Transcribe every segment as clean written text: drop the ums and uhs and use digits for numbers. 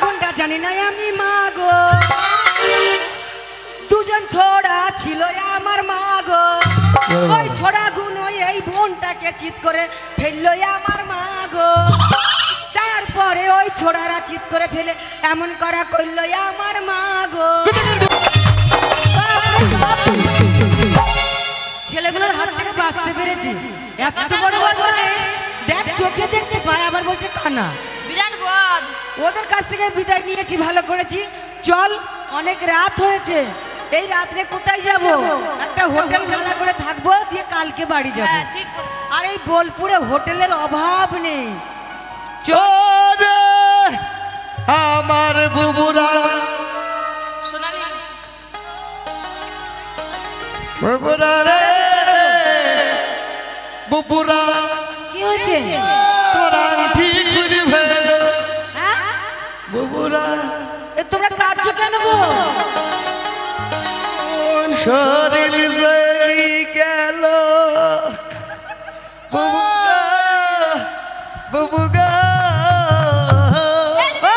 ঘন্টা জানি না আমি মা গো, দুজন ছোড়া ছিল আমার মা গো, ওই ছোড়া গুলো এই বোনটাকে চিৎ করে ফেললো আমার মা গো, তারপরে ওই ছোড়ারা চিৎ করে ফেলে এমন করা করলো আমার মা গো। ছেলেগুলোর হাত থেকে বাঁচতে পেরেছি, এত বড় বদমাইশ, দেখ চোখে দেখতে পায় আবার বলছে কানা। বিরাট বদ। ওদের কাছ থেকে বিদায় নিয়েছি, ভালো করেছি। চল, অনেক রাত হয়েছে, এই রাত্রে কোথায় যাব? একটা হোটেল ভাড়া করে থাকবো, দিয়ে কালকে বাড়ি যাব। আর এই বোলপুরে হোটেলের অভাব নেই। চল আমার বুবুরা, বুবুরা রে বুবুরা, কি হয়েছে? তোরা ঠিক করে ফেল হ্যাঁ বুবুরা। তোমরা কাঁদছো কেন গো? শরীর জেলি গেল বুবুগা, বুবুগা।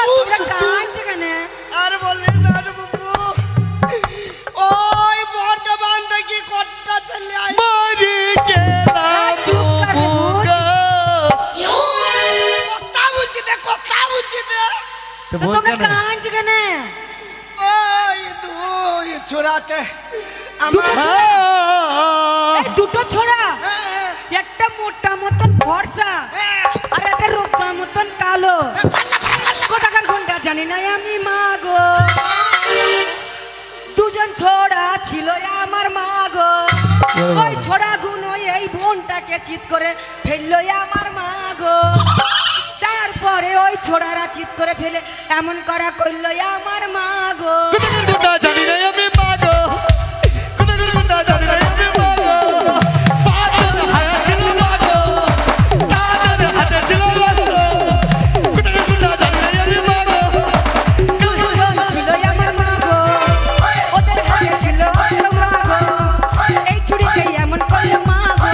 তোমরা কাঁদছো কেন? আর বললেন না রে বুবু, ওই বর্ধমান থেকে কট্টা চলে আই মারি গেলাম বুবুগা। কথা বলতে দে, কথা বলতে দে। তোমরা কাঁদছো কেন? ওই দুই ছোড়াতে দুটো ছোড়া, একটা মোটা মতন ফর্সা আর একটা রোগা মতন কালো, কোথাকার ঘন্টা জানি না আমি মা গো, দুজন ছোড়া ছিল আমার মা গো, ওই ছোড়া গুলো এই বোনটাকে চিৎ করে ফেললো আমার মা গো, তারপরে ওই ছোড়ারা চিৎ করে ফেলে এমন করা করলো আমার মা গো। জানি না আমি মা গো, জানি না আমি মা গো, হাতে ছিল মা গো, হাতে ছিল জানি না আমি মা গো, ছিল আমার মা গো, ওদের হাতে ছিল মা গো, এই ছুরিকে এমন করলো মা গো।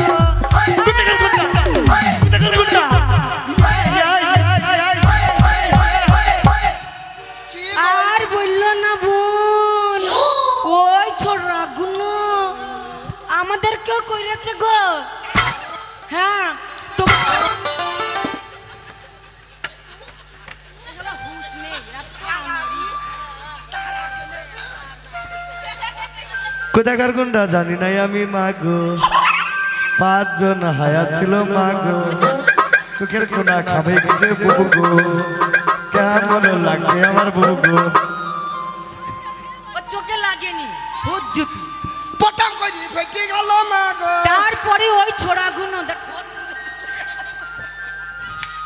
আর বললো না বোন, ওই ছোড়া গুলো আমাদেরকেও কইরেছে গো। হ্যাঁ কোথাকার গুন্ডা জানি নাই আমি মা গো, পাঁচজন হায়াত ছিল মা গো, চোখের কোনা খাবে গেছে বুবু গো, কেমন লাগে আমার বুবু গো। ও চোখে লাগেনি, ভূত জুতি পটাম করি ফেটে গেল মা গো। তারপরে ওই ছোড়া গুলো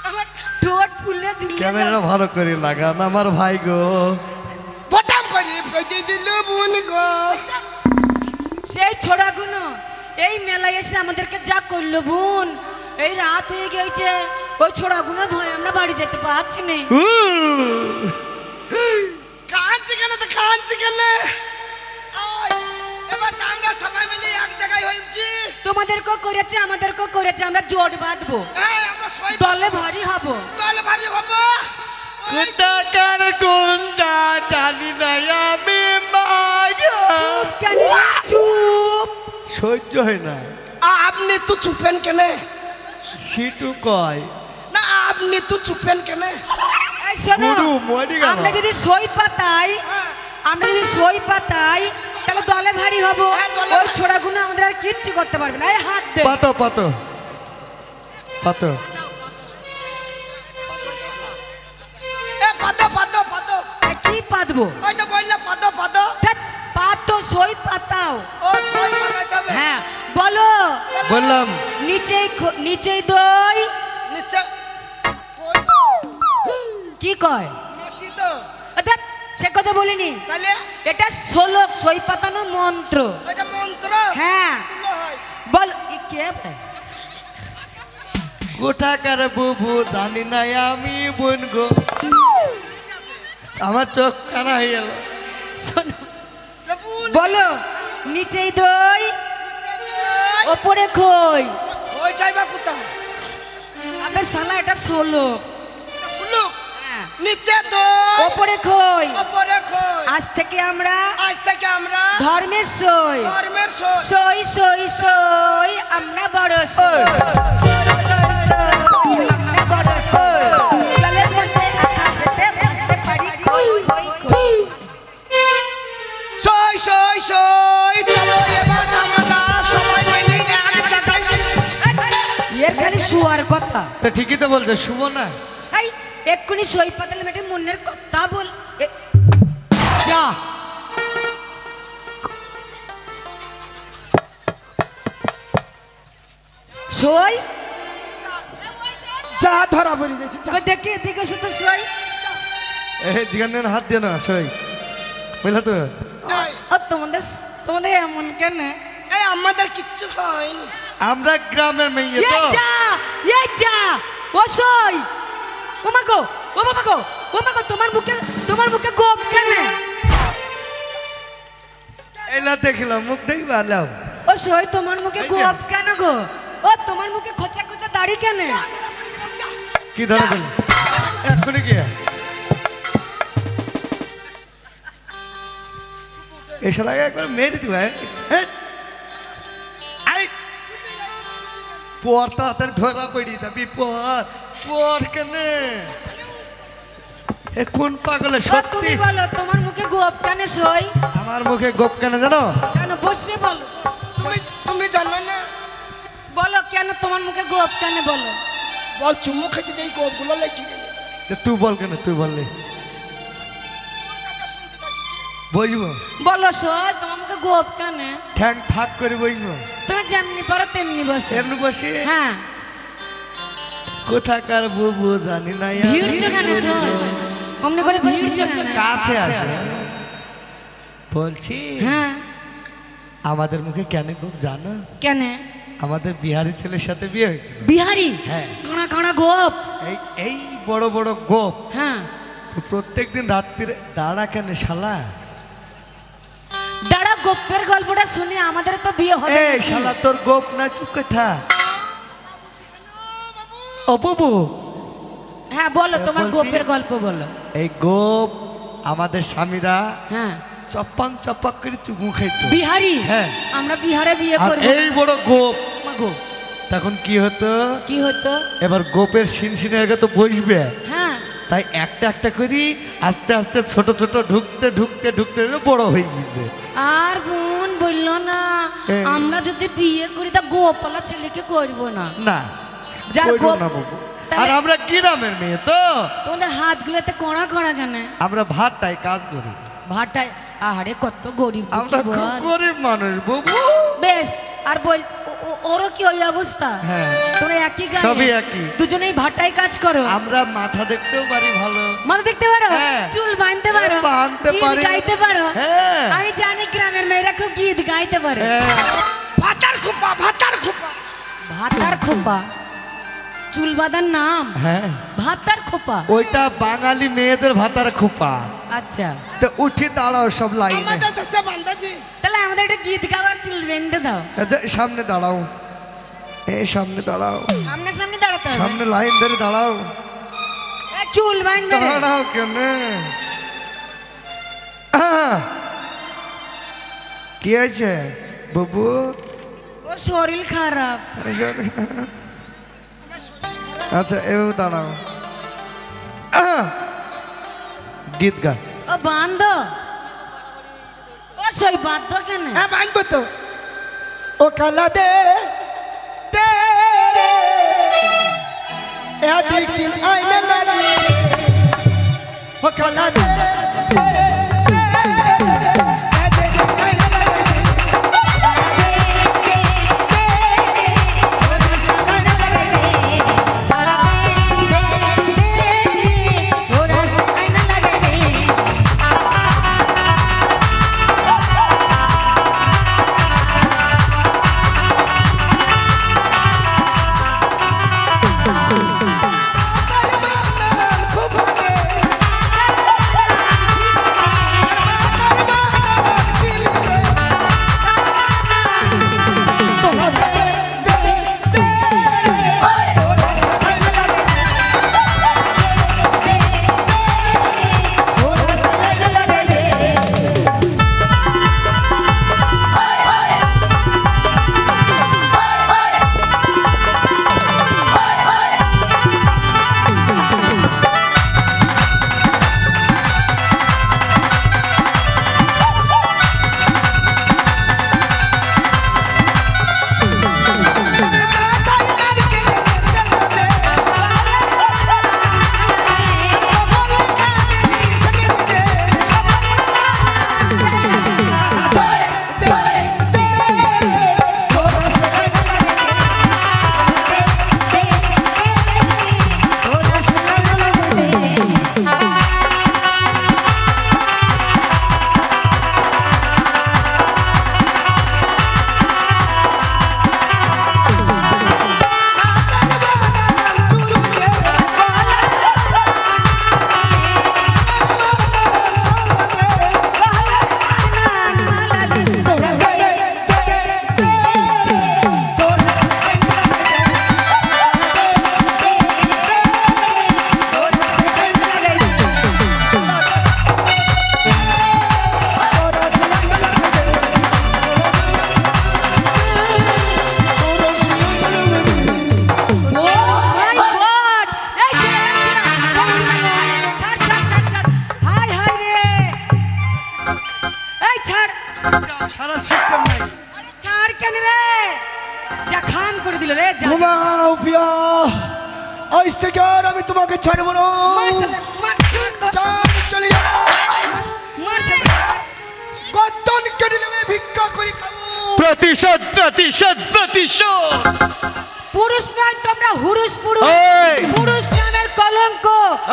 আমার ঠোঁট ফুলে ঝুলে ক্যামেরা ভালো করে লাগান আমার ভাই গো, পটাম করি ফেটে দিল বোন গো। সেই ছোড়া গুলো এই মেলায় এসে আমাদেরকে যা করলো বোন, এই রাত হয়ে গেছে, ওই ছোড়া গুলোর ভয় আমরা বাড়ি যেতে পারছি না। কাঁদছে কেন তো কাঁদছে কেন? এবার আমরা সবাই মিলে এক জায়গায় হয়েছি, তোমাদেরকেও করেছে আমাদেরকেও করেছে, আমরা জোট বাঁধবো, দলে ভারী হবো, দলে ভারী হবো। কোথাকার গুন্ডা জানি না আমি মা গো। কেন চুপ? সহ্য হয় না। আপনি তো চুপেন কেনে? সিটু কয় না আপনি তো চুপেন কেনে? এই শোনো, গুরু মরি গেল। আমরা যদি সই পাতাই, আমরা যদি সই পাতাই তাহলে দলে ভারী হবো, ওই ছোড়াগুলো আমাদের আর কিচ্ছু করতে পারবে না। এই হাত দে। পাতো পাতো পাতো। এ পাতো পাতো পাতো। কি পাতবো? ওই তো বললা পাতো পাতো। পাতো সই পাতাও। ও সই পাতাইতে হবে। হ্যাঁ বলো। বললাম নিচেই দই। নিচে কই তো? কি কয়? মাটি তো। অর্থাৎ সে কথা বলিনি, তাহলে এটা শ্লোক, সই পাতানো মন্ত্র। এটা মন্ত্র। হ্যাঁ বল। কে ভাই? কোথাকার বুবু জানি না আমি বোন গো, আমার চোখ কানা হয়ে গেল। শোনো বলো, নিচেই দই ওপরে খই। ওই যাইবা কোথায়? আবে শালা এটা শ্লোক। শুনুক হ্যাঁ। নিচে দই ওপরে খই ওপরে খই। আজ থেকে আমরা আজ থেকে আমরা ধর্মের সই ধর্মের সই। সই সই সই আমরা বড় সই সই সই সই আমরা বড় সই জলের মধ্যে আঁকা পেতে বাঁচতে পারি কই কই কই সই সই সই চলো এবার আমরা সবাই মিলে এক জায়গায়। এর খালি শুয়ার কথা তো ঠিকই তো বলছে শুভ না এই এক্ষুনি সই পাতালে মেটে মনের কথা বল যা সই যা ধরা পড়ে যাচ্ছে। কই দেখি এদিকে শুধু সই যেখানে হাত দিয়ে না সই বুঝলা তো ও তোমাদের তোমাদের এমন কেন এই আমাদের কিচ্ছু হয়নি। আমরা গ্রামের মেয়ে এই তো যা এই যা ও সই ও মাগো ও বাবা গো ও মাগো তোমার মুখে গোপ কেন এলা দেখলাম মুখ দেখবা লাও ও সই তোমার মুখে এই যে। গোপ কেন গো ও তোমার মুখে খোঁচা খোঁচা দাড়ি কেন কি ধরা গেল এক্ষুনি কি এসে লাগে একবার মেরে দিবা পর তাড়াতাড়ি ধরা পড়ি যাবি পর কেন এ কোন পাগলে ও সত্যি তুমি বলো তোমার মুখে গোপ কেন সই আমার মুখে গোপ কেন জানো কেন বসে বলো তুমি জানো না? বলো কেন তোমার মুখে গোপ কেন বলো বল চুমু খেতে যাই গোপগুলো লেগে গেছে। তুই বল কেন তুই বললি বুঝবো বলো সই তোমার মুখে গোপ কেন ঠ্যাং ফাঁক করে বসবো তুমি যেমনি পারো তেমনি বসে এমনি বসে হ্যাঁ কোথাকার বুবু জানি না ভিড়ছো কেন সই অমনি করে ভিড়ছো কেন কাছে আসে বলছি হ্যাঁ আমাদের মুখে কেন গোপ জানো কেন আমাদের বিহারি ছেলের সাথে বিয়ে হয়েছিল বিহারি হ্যাঁ। কানা কানা গোপ এই এই বড় বড় গোপ হ্যাঁ তো প্রত্যেকদিন রাত্রিরে দাঁড়া কেন শালা দাঁড়া গোপের গল্পটা শুনে আমাদের তো বিয়ে হবে এই শালা তোর গোপ না চুপ কথা ও বাবু হ্যাঁ বলো তোমার বলছি- গোপের গল্প বলো এই গোপ আমাদের স্বামীরা হ্যাঁ চপ্পাং চপ্পাক করে চুমু খাইতো বিহারি হ্যাঁ। আমরা বিহারে বিয়ে আর করব এই বড় গোপ মাগো তখন কি হতো কি হতো এবার গোপের শিনশিনের আগে তো বসবে হ্যাঁ তাই একটা একটা করি আস্তে আস্তে ছোট ছোট ঢুকতে ঢুকতে ঢুকতে বড় হয়ে গেছে আর বোন বললো না এই। আমরা যদি বিয়ে করি তা গোপালা ছেলেকে করব না না যার কইরো গোপ- না বাবু। তাহলে- আর আমরা গ্রামের মেয়ে তো তোমাদের হাতগুলোতে কড়া কড়া কেন আমরা ভাতটাই কাজ করি ভাটায় আহারে কত গরিব আমরা দুঃখী খুব বল। গরিব মানুষ বাবু বেশ আর বল ওরও কি ওই অবস্থা হ্যাঁ তোমরা একই গায়ে সবই একই। দুজনেই ভাটায় কাজ করো আমরা মাথা দেখতেও পারি ভালো মাথা দেখতে পারো হ্যাঁ। চুল বাঁধতে পারো বাঁধতে গীত পারি। গাইতে পারো হ্যাঁ। আমি জানি গ্রামের মেয়েরা খুব গীত গাইতে পারে হ্যাঁ, ভাতার খোপা ভাতার খোপা। ভাতার খোপা চুল বাঁধার নাম হ্যাঁ ভাতার খোপা ওইটা বাঙালি মেয়েদের ভাতার খোপা আচ্ছা তো উঠে দাঁড়াও সব লাইনে আমাদের দেশে বান্ধাছি। তাহলে আমাদের একটা গীত গাওয়ার চুল বেঁধে দাও আচ্ছা, সামনে দাঁড়াও এই সামনে দাঁড়াও সামনে সামনে দাঁড়াতে হবে সামনে লাইন ধরে দাঁড়াও এ, চুল বাঁধবে রে। দাঁড়াও কেন কি আছে বাবু ও শরীর খারাপ আচ্ছা এভাবে দাঁড়াও গীত গা ও বান্ধ ও সই বাধ্য কেন হ্যাঁ বাঁধবো তো। ও কালা দে তেরে এ দিকিন আইনে লাগি। ও কালা দে তেরে, এ দিকিন আইনে লাগি। খুব ভাগে যা ঘুমাও পিয়া, আজ থেকে আর আমি তোমাকে ছাড়বো না। মার শালা, মার তো। চান চলে যাও, মার শালা। গর্দন কেটে নেবে, ভিক্ষা করে খাবো। প্রতিশোধ প্রতিশোধ প্রতিশোধ। পুরুষ নয় তোমরা, হুরুষ পুরুষ। এই! পুরুষ নামের কলঙ্ক।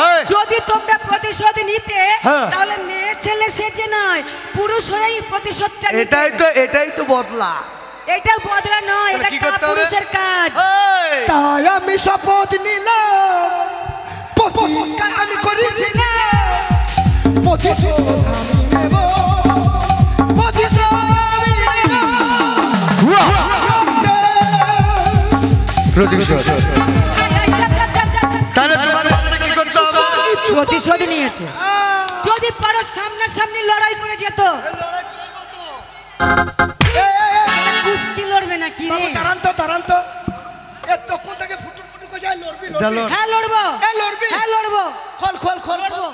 এই! যদি তোমরা প্রতিশোধ নিতে, হ্যাঁ। তাহলে মেয়ে ছেলে সেজে নয়, পুরুষ হয়েই প্রতিশোধটা নিতে। এটাই তো বদলা। এটা বদলা নয়, তাহলে এটা কি করতে হবে? পুরুষের কাজ। এই! তাই আমি শপথ নিলাম, প্রতিজ্ঞা আমি করেছিলাম, প্রতিশোধ আমি নেব, প্রতিশোধ আমি নেব। প্রতিশোধ। এই, এই, চাপ, চাপ, চাপ, চাপ, চাপ। তাহলে তোমাদের সাথে কি করতে হবে? প্রতিশোধ নিয়েছে। যদি পারো সামনাসামনি লড়াই করে যেত। কুস্তি লড়বে না কি রে? তারান্ত এত কোথা থেকে ফুটু ফুটু করে যায়, লড়বি চলো। হ্যাঁ লড়বো, লড়বি, হ্যাঁ লড়বো। খোল খোল খোল লড়বো।